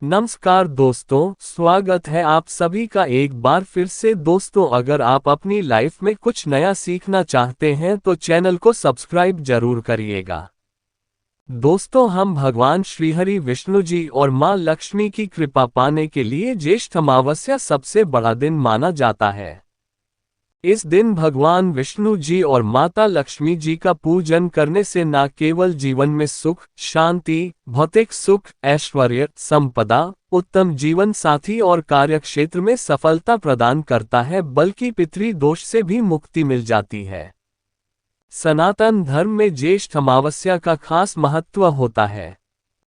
नमस्कार दोस्तों, स्वागत है आप सभी का एक बार फिर से। दोस्तों, अगर आप अपनी लाइफ में कुछ नया सीखना चाहते हैं तो चैनल को सब्सक्राइब जरूर करिएगा। दोस्तों, हम भगवान श्रीहरि विष्णु जी और मां लक्ष्मी की कृपा पाने के लिए ज्येष्ठ अमावस्या सबसे बड़ा दिन माना जाता है। इस दिन भगवान विष्णु जी और माता लक्ष्मी जी का पूजन करने से न केवल जीवन में सुख, शांति, भौतिक सुख, ऐश्वर्य, संपदा, उत्तम जीवन साथी और कार्यक्षेत्र में सफलता प्रदान करता है, बल्कि पितृ दोष से भी मुक्ति मिल जाती है। सनातन धर्म में ज्येष्ठ अमावस्या का खास महत्व होता है।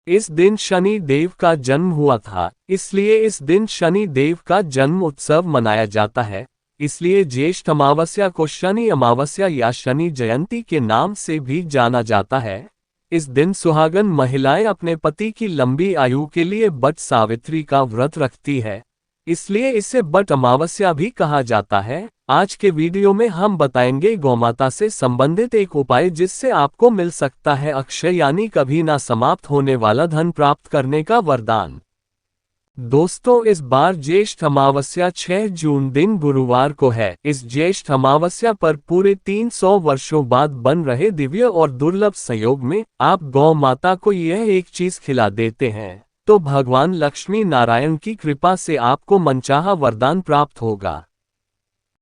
इस दिन शनि देव का जन्म हुआ था, इसलिए इस दिन शनि देव का जन्म उत्सव मनाया जाता है। इसलिए ज्येष्ठ अमावस्या को शनि अमावस्या या शनि जयंती के नाम से भी जाना जाता है। इस दिन सुहागन महिलाएं अपने पति की लंबी आयु के लिए बट सावित्री का व्रत रखती है, इसलिए इसे बट अमावस्या भी कहा जाता है। आज के वीडियो में हम बताएंगे गौमाता से संबंधित एक उपाय जिससे आपको मिल सकता है अक्षय यानी कभी ना समाप्त होने वाला धन प्राप्त करने का वरदान। दोस्तों, इस बार ज्येष्ठ अमावस्या 6 जून दिन गुरुवार को है। इस ज्येष्ठ अमावस्या पर पूरे 300 वर्षों बाद बन रहे दिव्य और दुर्लभ संयोग में आप गौ माता को यह एक चीज खिला देते हैं तो भगवान लक्ष्मी नारायण की कृपा से आपको मनचाहा वरदान प्राप्त होगा।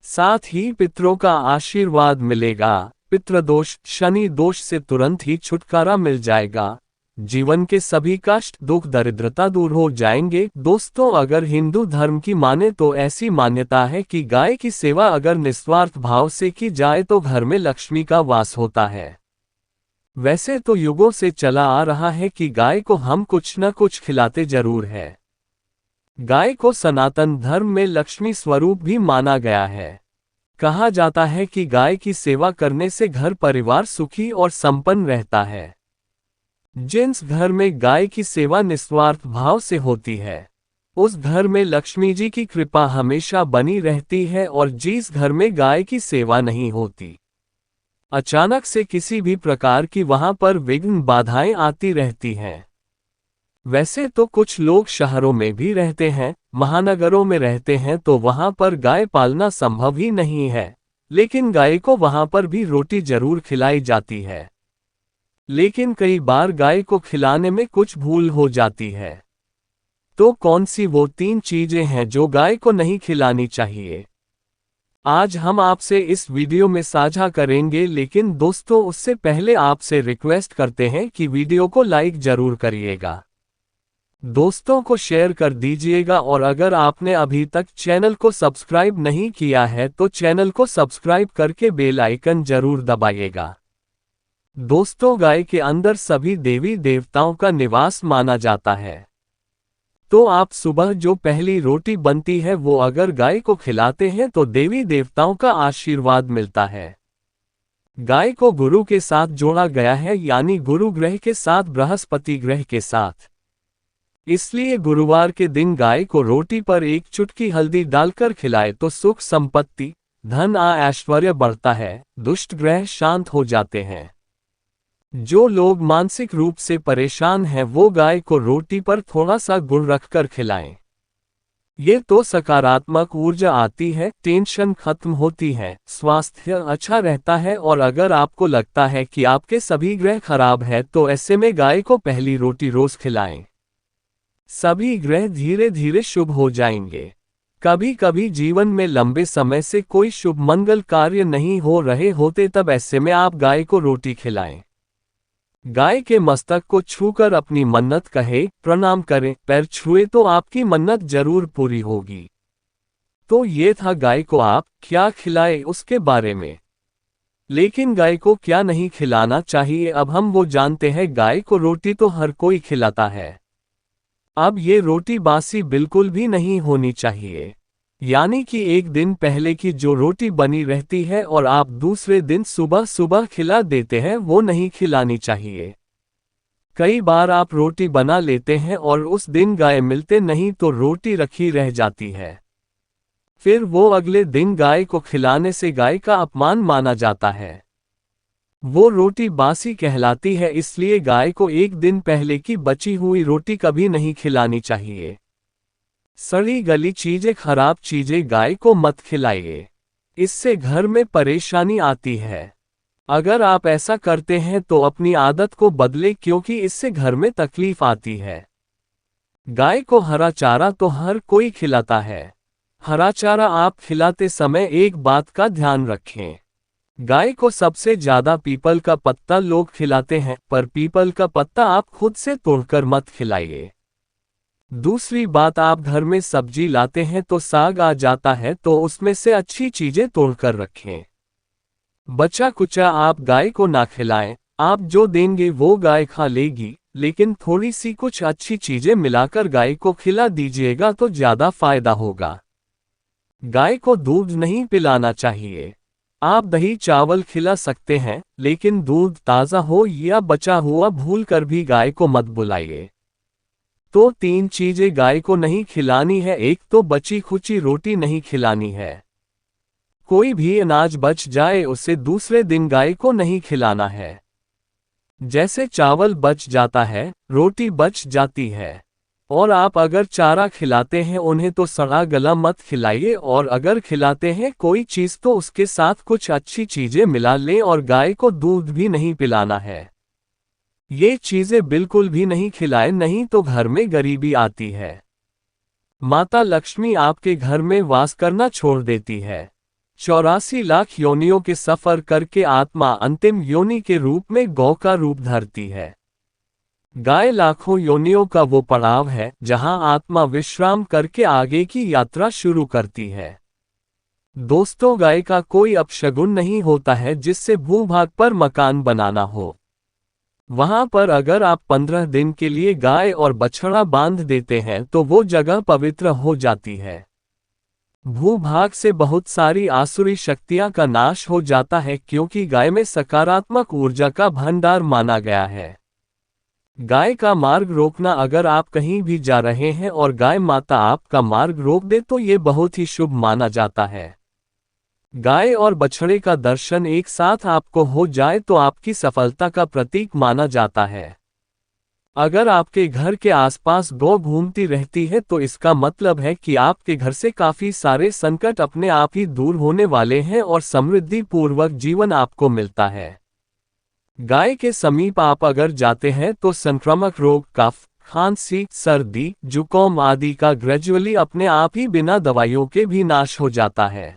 साथ ही पितरों का आशीर्वाद मिलेगा। पितृदोष, शनि दोष से तुरंत ही छुटकारा मिल जाएगा। जीवन के सभी कष्ट, दुख, दरिद्रता दूर हो जाएंगे। दोस्तों, अगर हिंदू धर्म की माने तो ऐसी मान्यता है कि गाय की सेवा अगर निस्वार्थ भाव से की जाए तो घर में लक्ष्मी का वास होता है। वैसे तो युगों से चला आ रहा है कि गाय को हम कुछ न कुछ खिलाते जरूर है। गाय को सनातन धर्म में लक्ष्मी स्वरूप भी माना गया है। कहा जाता है कि गाय की सेवा करने से घर परिवार सुखी और संपन्न रहता है। जिस घर में गाय की सेवा निस्वार्थ भाव से होती है उस घर में लक्ष्मी जी की कृपा हमेशा बनी रहती है, और जिस घर में गाय की सेवा नहीं होती अचानक से किसी भी प्रकार की वहां पर विघ्न बाधाएं आती रहती हैं। वैसे तो कुछ लोग शहरों में भी रहते हैं, महानगरों में रहते हैं, तो वहां पर गाय पालना संभव ही नहीं है, लेकिन गाय को वहां पर भी रोटी जरूर खिलाई जाती है। लेकिन कई बार गाय को खिलाने में कुछ भूल हो जाती है। तो कौन सी वो 3 चीजें हैं जो गाय को नहीं खिलानी चाहिए, आज हम आपसे इस वीडियो में साझा करेंगे। लेकिन दोस्तों, उससे पहले आपसे रिक्वेस्ट करते हैं कि वीडियो को लाइक जरूर करिएगा, दोस्तों को शेयर कर दीजिएगा, और अगर आपने अभी तक चैनल को सब्सक्राइब नहीं किया है तो चैनल को सब्सक्राइब करके बेल आइकन जरूर दबाइएगा। दोस्तों, गाय के अंदर सभी देवी देवताओं का निवास माना जाता है। तो आप सुबह जो पहली रोटी बनती है वो अगर गाय को खिलाते हैं तो देवी देवताओं का आशीर्वाद मिलता है। गाय को गुरु के साथ जोड़ा गया है, यानी गुरु ग्रह के साथ, बृहस्पति ग्रह के साथ। इसलिए गुरुवार के दिन गाय को रोटी पर एक चुटकी हल्दी डालकर खिलाए तो सुख, संपत्ति, धन, ऐश्वर्य बढ़ता है, दुष्ट ग्रह शांत हो जाते हैं। जो लोग मानसिक रूप से परेशान हैं वो गाय को रोटी पर थोड़ा सा गुड़ रखकर खिलाएं। ये तो सकारात्मक ऊर्जा आती है, टेंशन खत्म होती है, स्वास्थ्य अच्छा रहता है। और अगर आपको लगता है कि आपके सभी ग्रह खराब है तो ऐसे में गाय को पहली रोटी रोज खिलाएं। सभी ग्रह धीरे धीरे शुभ हो जाएंगे। कभी कभी जीवन में लंबे समय से कोई शुभ मंगल कार्य नहीं हो रहे होते, तब ऐसे में आप गाय को रोटी खिलाएं। गाय के मस्तक को छूकर अपनी मन्नत कहे, प्रणाम करें, पैर छुए तो आपकी मन्नत जरूर पूरी होगी। तो ये था गाय को आप क्या खिलाए उसके बारे में। लेकिन गाय को क्या नहीं खिलाना चाहिए, अब हम वो जानते हैं। गाय को रोटी तो हर कोई खिलाता है। अब ये रोटी बासी बिल्कुल भी नहीं होनी चाहिए, यानी कि एक दिन पहले की जो रोटी बनी रहती है और आप दूसरे दिन सुबह सुबह खिला देते हैं वो नहीं खिलानी चाहिए। कई बार आप रोटी बना लेते हैं और उस दिन गाय मिलते नहीं तो रोटी रखी रह जाती है, फिर वो अगले दिन गाय को खिलाने से गाय का अपमान माना जाता है। वो रोटी बासी कहलाती है, इसलिए गाय को एक दिन पहले की बची हुई रोटी कभी नहीं खिलानी चाहिए। सड़ी गली चीजें, खराब चीजें गाय को मत खिलाइए, इससे घर में परेशानी आती है। अगर आप ऐसा करते हैं तो अपनी आदत को बदले, क्योंकि इससे घर में तकलीफ आती है। गाय को हरा चारा तो हर कोई खिलाता है। हरा चारा आप खिलाते समय एक बात का ध्यान रखें। गाय को सबसे ज्यादा पीपल का पत्ता लोग खिलाते हैं, पर पीपल का पत्ता आप खुद से तोड़कर मत खिलाइए। दूसरी बात, आप घर में सब्जी लाते हैं तो साग आ जाता है तो उसमें से अच्छी चीजें तोड़कर रखें। बचा कुचा आप गाय को ना खिलाएं। आप जो देंगे वो गाय खा लेगी, लेकिन थोड़ी सी कुछ अच्छी चीजें मिलाकर गाय को खिला दीजिएगा तो ज्यादा फायदा होगा। गाय को दूध नहीं पिलाना चाहिए। आप दही चावल खिला सकते हैं, लेकिन दूध ताज़ा हो या बचा हुआ भूलकर भी गाय को मत बुलाइए। तो 3 चीजें गाय को नहीं खिलानी है। एक तो बची खुची रोटी नहीं खिलानी है। कोई भी अनाज बच जाए उसे दूसरे दिन गाय को नहीं खिलाना है। जैसे चावल बच जाता है, रोटी बच जाती है। और आप अगर चारा खिलाते हैं उन्हें तो सड़ा गला मत खिलाइए, और अगर खिलाते हैं कोई चीज़ तो उसके साथ कुछ अच्छी चीज़ें मिला लें। और गाय को दूध भी नहीं पिलाना है। ये चीज़ें बिल्कुल भी नहीं खिलाएं, नहीं तो घर में गरीबी आती है। माता लक्ष्मी आपके घर में वास करना छोड़ देती है। 84 लाख योनियों के सफर करके आत्मा अंतिम योनि के रूप में गौ का रूप धरती है। गाय लाखों योनियों का वो पड़ाव है जहां आत्मा विश्राम करके आगे की यात्रा शुरू करती है। दोस्तों, गाय का कोई अपशगुन नहीं होता है जिससे भूभाग पर मकान बनाना हो। वहां पर अगर आप 15 दिन के लिए गाय और बछड़ा बांध देते हैं तो वो जगह पवित्र हो जाती है। भूभाग से बहुत सारी आसुरी शक्तियां का नाश हो जाता है, क्योंकि गाय में सकारात्मक ऊर्जा का भंडार माना गया है। गाय का मार्ग रोकना, अगर आप कहीं भी जा रहे हैं और गाय माता आपका मार्ग रोक दे तो ये बहुत ही शुभ माना जाता है। गाय और बछड़े का दर्शन एक साथ आपको हो जाए तो आपकी सफलता का प्रतीक माना जाता है। अगर आपके घर के आसपास गौ घूमती रहती है तो इसका मतलब है कि आपके घर से काफी सारे संकट अपने आप ही दूर होने वाले हैं और समृद्धि पूर्वक जीवन आपको मिलता है। गाय के समीप आप अगर जाते हैं तो संक्रामक रोग, कफ, खांसी, सर्दी, जुकाम आदि का ग्रेजुअली अपने आप ही बिना दवाइयों के भी नाश हो जाता है।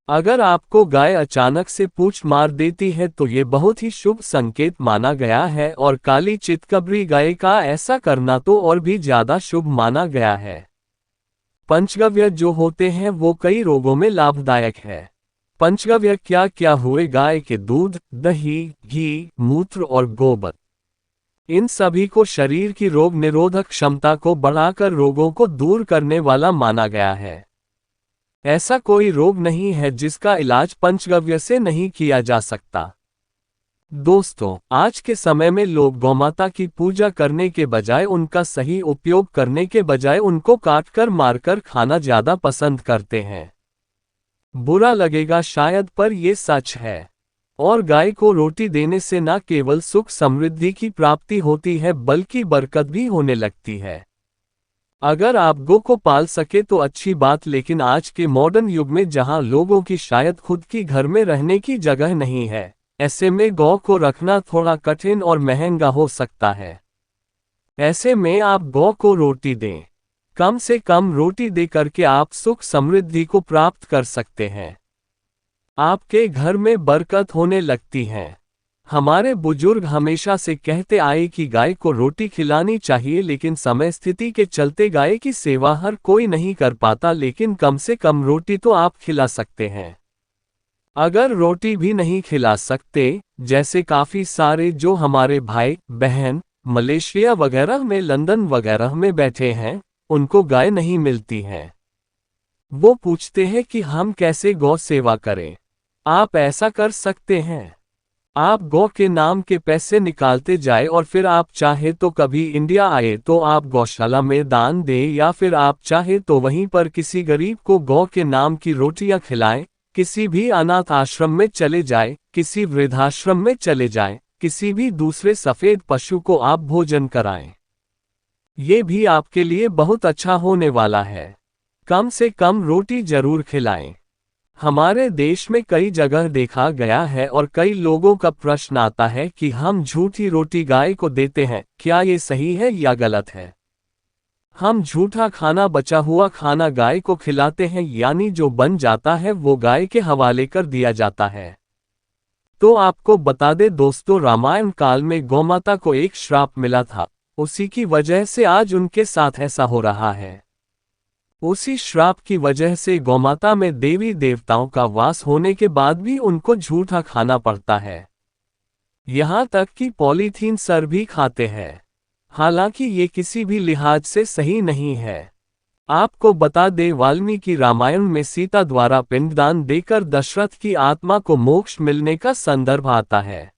अगर आपको गाय अचानक से पूंछ मार देती है तो ये बहुत ही शुभ संकेत माना गया है, और काली चितकबरी गाय का ऐसा करना तो और भी ज्यादा शुभ माना गया है। पंचगव्य जो होते हैं वो कई रोगों में लाभदायक है। पंचगव्य क्या क्या हुए? गाय के दूध, दही, घी, मूत्र और गोबर। इन सभी को शरीर की रोग निरोधक क्षमता को बढ़ाकर रोगों को दूर करने वाला माना गया है। ऐसा कोई रोग नहीं है जिसका इलाज पंचगव्य से नहीं किया जा सकता। दोस्तों, आज के समय में लोग गौमाता की पूजा करने के बजाय, उनका सही उपयोग करने के बजाय उनको काटकर मारकर खाना ज्यादा पसंद करते हैं। बुरा लगेगा शायद, पर ये सच है। और गाय को रोटी देने से न केवल सुख समृद्धि की प्राप्ति होती है बल्कि बरकत भी होने लगती है। अगर आप गौ को पाल सके तो अच्छी बात, लेकिन आज के मॉडर्न युग में जहां लोगों की शायद खुद की घर में रहने की जगह नहीं है, ऐसे में गौ को रखना थोड़ा कठिन और महंगा हो सकता है। ऐसे में आप गौ को रोटी दें। कम से कम रोटी दे करके आप सुख समृद्धि को प्राप्त कर सकते हैं। आपके घर में बरकत होने लगती है। हमारे बुजुर्ग हमेशा से कहते आए कि गाय को रोटी खिलानी चाहिए, लेकिन समय स्थिति के चलते गाय की सेवा हर कोई नहीं कर पाता, लेकिन कम से कम रोटी तो आप खिला सकते हैं। अगर रोटी भी नहीं खिला सकते, जैसे काफी सारे जो हमारे भाई बहन मलेशिया वगैरह में, लंदन वगैरह में बैठे हैं, उनको गाय नहीं मिलती है। वो पूछते हैं कि हम कैसे गौ सेवा करें। आप ऐसा कर सकते हैं, आप गौ के नाम के पैसे निकालते जाए और फिर आप चाहे तो कभी इंडिया आए तो आप गौशाला में दान दें, या फिर आप चाहे तो वहीं पर किसी गरीब को गौ के नाम की रोटियां खिलाएं। किसी भी अनाथ आश्रम में चले जाए, किसी वृद्धाश्रम में चले जाएं, किसी भी दूसरे सफेद पशु को आप भोजन कराएं। ये भी आपके लिए बहुत अच्छा होने वाला है। कम से कम रोटी जरूर खिलाएं। हमारे देश में कई जगह देखा गया है और कई लोगों का प्रश्न आता है कि हम झूठी रोटी गाय को देते हैं, क्या ये सही है या गलत है? हम झूठा खाना, बचा हुआ खाना गाय को खिलाते हैं, यानी जो बन जाता है वो गाय के हवाले कर दिया जाता है। तो आपको बता दे दोस्तों, रामायण काल में गौमाता को एक श्राप मिला था, उसी की वजह से आज उनके साथ ऐसा हो रहा है। उसी श्राप की वजह से गौमाता में देवी देवताओं का वास होने के बाद भी उनको झूठा खाना पड़ता है। यहाँ तक कि पॉलीथीन सर भी खाते हैं। हालांकि ये किसी भी लिहाज से सही नहीं है। आपको बता दे, वाल्मीकि रामायण में सीता द्वारा पिंडदान देकर दशरथ की आत्मा को मोक्ष मिलने का संदर्भ आता है।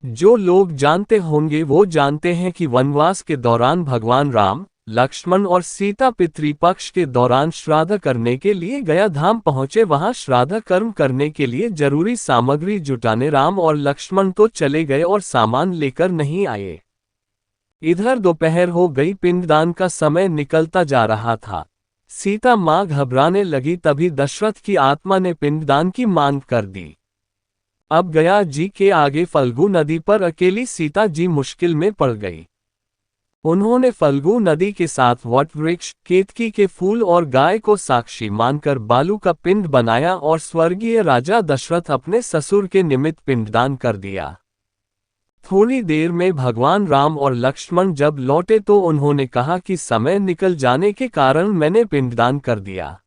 जो लोग जानते होंगे वो जानते हैं कि वनवास के दौरान भगवान राम, लक्ष्मण और सीता पितृपक्ष के दौरान श्राद्ध करने के लिए गया धाम पहुंचे। वहां श्राद्ध कर्म करने के लिए जरूरी सामग्री जुटाने राम और लक्ष्मण तो चले गए और सामान लेकर नहीं आए। इधर दोपहर हो गई, पिंडदान का समय निकलता जा रहा था। सीता मां घबराने लगी, तभी दशरथ की आत्मा ने पिंडदान की मांग कर दी। अब गया जी के आगे फल्गु नदी पर अकेली सीता जी मुश्किल में पड़ गई। उन्होंने फल्गु नदी के साथ वट वृक्ष, केतकी के फूल और गाय को साक्षी मानकर बालू का पिंड बनाया और स्वर्गीय राजा दशरथ अपने ससुर के निमित्त पिंडदान कर दिया। थोड़ी देर में भगवान राम और लक्ष्मण जब लौटे तो उन्होंने कहा कि समय निकल जाने के कारण मैंने पिंडदान कर दिया।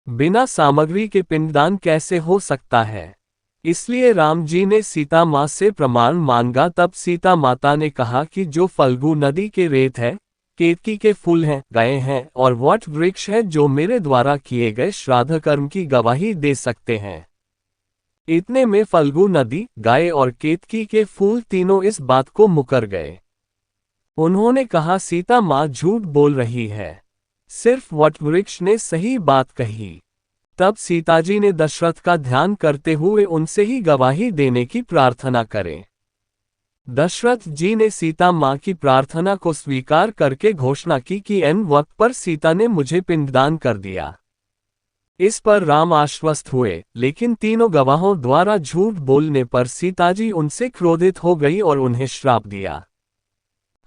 बिना सामग्री के पिंडदान कैसे हो सकता है? इसलिए राम जी ने सीता माँ से प्रमाण मांगा। तब सीता माता ने कहा कि जो फल्गु नदी के रेत है, केतकी के फूल हैं, गाय हैं और वट वृक्ष है, जो मेरे द्वारा किए गए श्राद्ध कर्म की गवाही दे सकते हैं। इतने में फल्गु नदी, गाय और केतकी के फूल तीनों इस बात को मुकर गए। उन्होंने कहा, सीता माँ झूठ बोल रही है, सिर्फ वट वृक्ष ने सही बात कही। तब सीताजी ने दशरथ का ध्यान करते हुए उनसे ही गवाही देने की प्रार्थना करें। दशरथ जी ने सीता मां की प्रार्थना को स्वीकार करके घोषणा की कि एन वक्त पर सीता ने मुझे पिंडदान कर दिया। इस पर राम आश्वस्त हुए, लेकिन तीनों गवाहों द्वारा झूठ बोलने पर सीताजी उनसे क्रोधित हो गई और उन्हें श्राप दिया।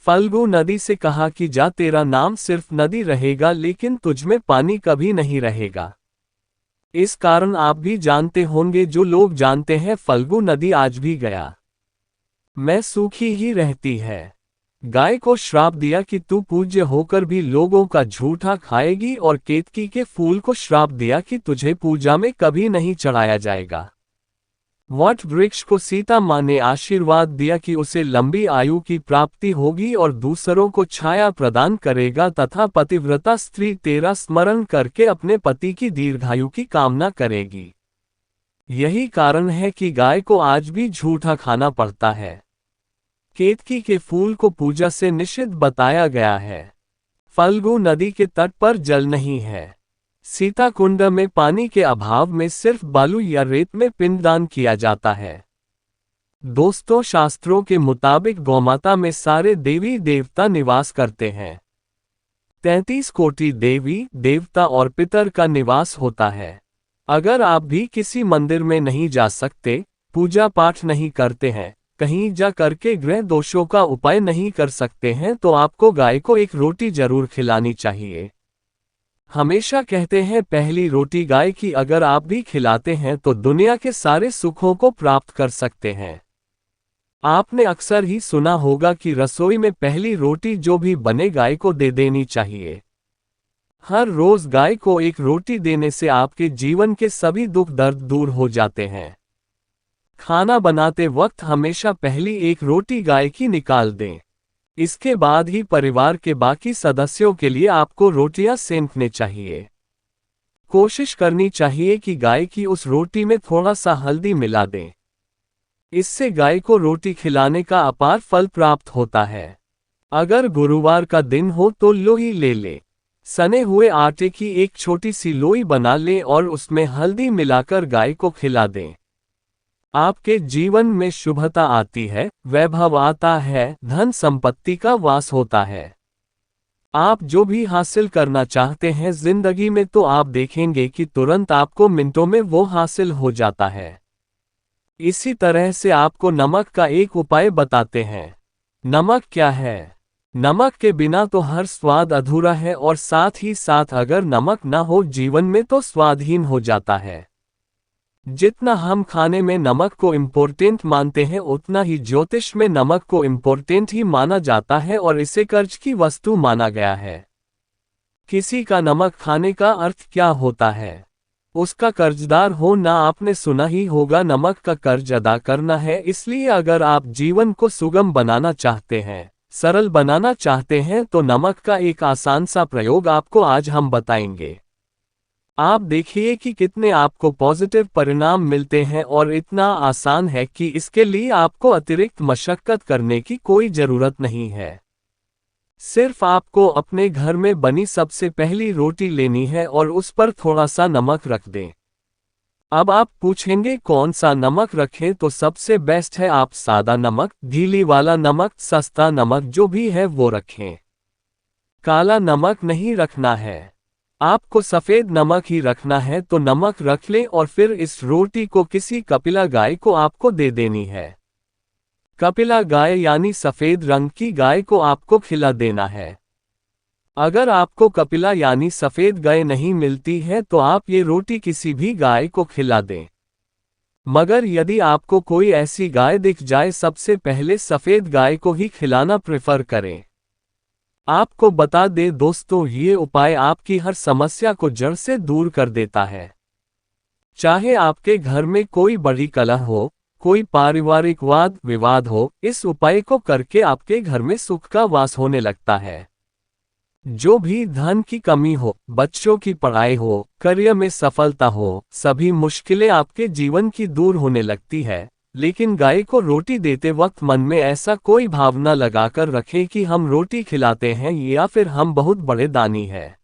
फल्गु नदी से कहा कि जा, तेरा नाम सिर्फ नदी रहेगा, लेकिन तुझमें पानी कभी नहीं रहेगा। इस कारण आप भी जानते होंगे, जो लोग जानते हैं, फल्गु नदी आज भी गया में सूखी ही रहती है। गाय को श्राप दिया कि तू पूज्य होकर भी लोगों का झूठा खाएगी, और केतकी के फूल को श्राप दिया कि तुझे पूजा में कभी नहीं चढ़ाया जाएगा। वट वृक्ष को सीता मां ने आशीर्वाद दिया कि उसे लंबी आयु की प्राप्ति होगी और दूसरों को छाया प्रदान करेगा, तथा पतिव्रता स्त्री तेरा स्मरण करके अपने पति की दीर्घायु की कामना करेगी। यही कारण है कि गाय को आज भी झूठा खाना पड़ता है। केतकी के फूल को पूजा से निषिद्ध बताया गया है। फल्गु नदी के तट पर जल नहीं है। सीता कुंड में पानी के अभाव में सिर्फ बालू या रेत में पिंडदान किया जाता है। दोस्तों, शास्त्रों के मुताबिक गौमाता में सारे देवी देवता निवास करते हैं। 33 कोटि देवी देवता और पितर का निवास होता है। अगर आप भी किसी मंदिर में नहीं जा सकते, पूजा पाठ नहीं करते हैं, कहीं जा करके ग्रह दोषों का उपाय नहीं कर सकते हैं, तो आपको गाय को एक रोटी जरूर खिलानी चाहिए। हमेशा कहते हैं पहली रोटी गाय की अगर आप भी खिलाते हैं तो दुनिया के सारे सुखों को प्राप्त कर सकते हैं। आपने अक्सर ही सुना होगा कि रसोई में पहली रोटी जो भी बने गाय को दे देनी चाहिए। हर रोज गाय को एक रोटी देने से आपके जीवन के सभी दुख दर्द दूर हो जाते हैं। खाना बनाते वक्त हमेशा पहली एक रोटी गाय की निकाल दें। इसके बाद ही परिवार के बाकी सदस्यों के लिए आपको रोटियां सेंकने चाहिए। कोशिश करनी चाहिए कि गाय की उस रोटी में थोड़ा सा हल्दी मिला दें। इससे गाय को रोटी खिलाने का अपार फल प्राप्त होता है। अगर गुरुवार का दिन हो तो लोही ले ले। सने हुए आटे की एक छोटी सी लोई बना लें और उसमें हल्दी मिलाकर गाय को खिला दें। आपके जीवन में शुभता आती है, वैभव आता है, धन संपत्ति का वास होता है। आप जो भी हासिल करना चाहते हैं जिंदगी में तो आप देखेंगे कि तुरंत आपको मिनटों में वो हासिल हो जाता है। इसी तरह से आपको नमक का एक उपाय बताते हैं। नमक क्या है? नमक के बिना तो हर स्वाद अधूरा है और साथ ही साथ अगर नमक ना हो जीवन में तो स्वादहीन हो जाता है। जितना हम खाने में नमक को इम्पोर्टेंट मानते हैं उतना ही ज्योतिष में नमक को इम्पोर्टेंट ही माना जाता है और इसे कर्ज की वस्तु माना गया है। किसी का नमक खाने का अर्थ क्या होता है? उसका कर्जदार हो ना। आपने सुना ही होगा नमक का कर्ज अदा करना है। इसलिए अगर आप जीवन को सुगम बनाना चाहते हैं, सरल बनाना चाहते हैं तो नमक का एक आसान सा प्रयोग आपको आज हम बताएंगे। आप देखिए कि कितने आपको पॉजिटिव परिणाम मिलते हैं और इतना आसान है कि इसके लिए आपको अतिरिक्त मशक्कत करने की कोई जरूरत नहीं है। सिर्फ आपको अपने घर में बनी सबसे पहली रोटी लेनी है और उस पर थोड़ा सा नमक रख दें। अब आप पूछेंगे कौन सा नमक रखें, तो सबसे बेस्ट है आप सादा नमक, ढीली वाला नमक, सस्ता नमक जो भी है वो रखें। काला नमक नहीं रखना है, आपको सफेद नमक ही रखना है। तो नमक रख लें और फिर इस रोटी को किसी कपिला गाय को आपको दे देनी है। कपिला गाय यानी सफेद रंग की गाय को आपको खिला देना है। अगर आपको कपिला यानी सफेद गाय नहीं मिलती है तो आप ये रोटी किसी भी गाय को खिला दें। मगर यदि आपको कोई ऐसी गाय दिख जाए सबसे पहले सफेद गाय को ही खिलाना प्रेफर करें। आपको बता दें दोस्तों, ये उपाय आपकी हर समस्या को जड़ से दूर कर देता है। चाहे आपके घर में कोई बड़ी कलह हो, कोई पारिवारिक वाद विवाद हो, इस उपाय को करके आपके घर में सुख का वास होने लगता है। जो भी धन की कमी हो, बच्चों की पढ़ाई हो, करियर में सफलता हो, सभी मुश्किलें आपके जीवन की दूर होने लगती है। लेकिन गाय को रोटी देते वक्त मन में ऐसा कोई भावना लगाकर रखें कि हम रोटी खिलाते हैं या फिर हम बहुत बड़े दानी हैं।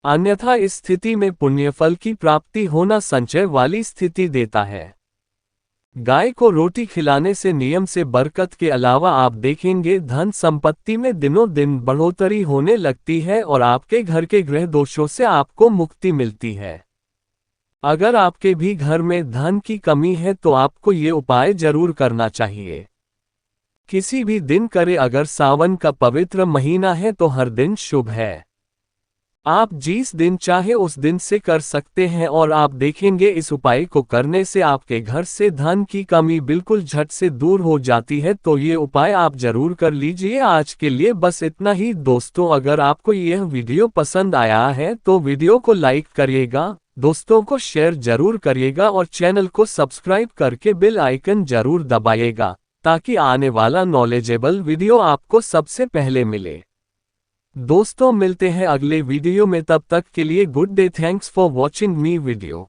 अन्यथा इस स्थिति में पुण्यफल की प्राप्ति होना संचय वाली स्थिति देता है। गाय को रोटी खिलाने से नियम से बरकत के अलावा आप देखेंगे धन संपत्ति में दिनों दिन बढ़ोतरी होने लगती है और आपके घर के ग्रह दोषों से आपको मुक्ति मिलती है। अगर आपके भी घर में धन की कमी है तो आपको ये उपाय जरूर करना चाहिए। किसी भी दिन करें, अगर सावन का पवित्र महीना है तो हर दिन शुभ है। आप जिस दिन चाहे उस दिन से कर सकते हैं और आप देखेंगे इस उपाय को करने से आपके घर से धन की कमी बिल्कुल झट से दूर हो जाती है। तो ये उपाय आप जरूर कर लीजिए। आज के लिए बस इतना ही दोस्तों। अगर आपको यह वीडियो पसंद आया है तो वीडियो को लाइक करिएगा, दोस्तों को शेयर जरूर करिएगा और चैनल को सब्सक्राइब करके बेल आइकन जरूर दबाइएगा ताकि आने वाला नॉलेजेबल वीडियो आपको सबसे पहले मिले। दोस्तों मिलते हैं अगले वीडियो में, तब तक के लिए good day. Thanks for watching me video.